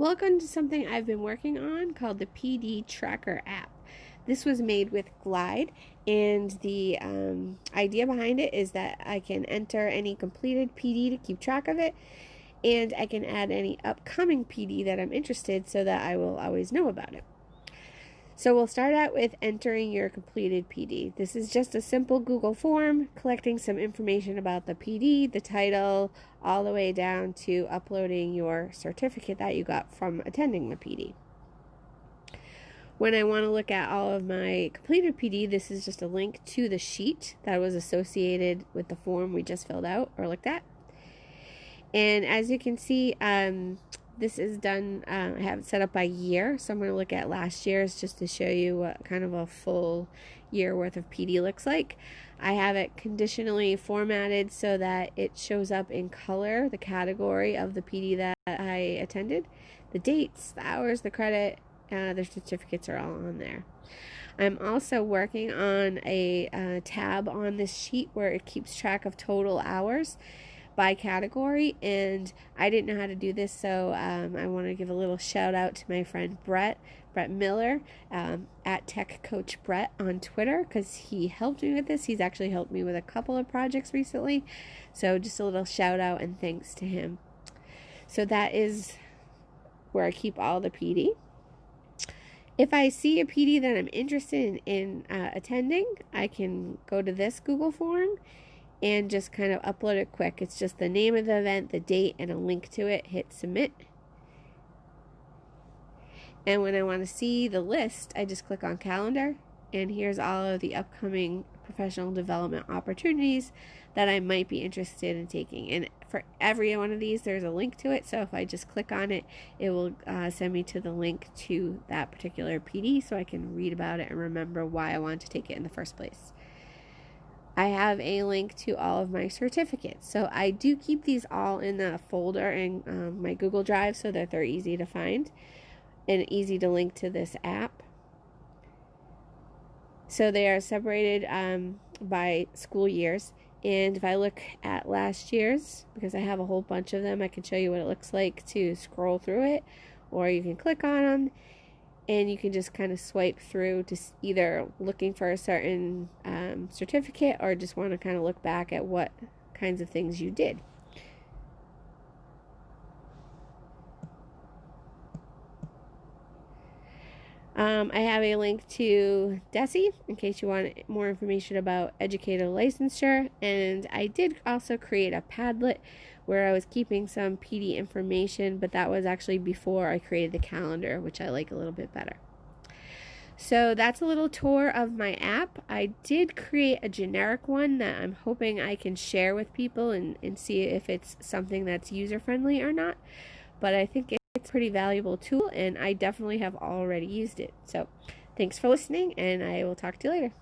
Welcome to something I've been working on called the PD Tracker app. This was made with Glide, and the idea behind it is that I can enter any completed PD to keep track of it, and I can add any upcoming PD that I'm interested so that I will always know about it. So we'll start out with entering your completed PD. This is just a simple Google form collecting some information about the PD, the title, all the way down to uploading your certificate that you got from attending the PD. When I want to look at all of my completed PD, this is just a link to the sheet that was associated with the form we just filled out or looked at. And as you can see, this is done, I have it set up by year, so I'm going to look at last year's just to show you what kind of a full year worth of PD looks like. I have it conditionally formatted so that it shows up in color, the category of the PD that I attended, the dates, the hours, the credit, the certificates are all on there. I'm also working on a tab on this sheet where it keeps track of total hours by category, and I didn't know how to do this, so I want to give a little shout out to my friend Brett Miller at Tech Coach Brett on Twitter, because he helped me with this. He's actually helped me with a couple of projects recently, so just a little shout out and thanks to him. So that is where I keep all the PD. If I see a PD that I'm interested in attending, I can go to this Google form and just kind of upload it quick. It's just the name of the event, the date, and a link to it. Hit submit. And when I want to see the list, I just click on calendar, and here's all of the upcoming professional development opportunities that I might be interested in taking. And for every one of these, there's a link to it. So if I just click on it, it will send me to the link to that particular PD so I can read about it and remember why I want to take it in the first place. I have a link to all of my certificates. So I do keep these all in a folder in my Google Drive so that they're easy to find and easy to link to this app. So they are separated by school years. And if I look at last year's, because I have a whole bunch of them, I can show you what it looks like to scroll through it, or you can click on them. And you can just kind of swipe through to either looking for a certain certificate or just want to kind of look back at what kinds of things you did. I have a link to DESE in case you want more information about educator licensure, and I did also create a Padlet where I was keeping some PD information, but that was actually before I created the calendar, which I like a little bit better. So that's a little tour of my app. I did create a generic one that I'm hoping I can share with people and see if it's something that's user-friendly or not, but I think it's a pretty valuable tool, and I definitely have already used it. So thanks for listening, and I will talk to you later.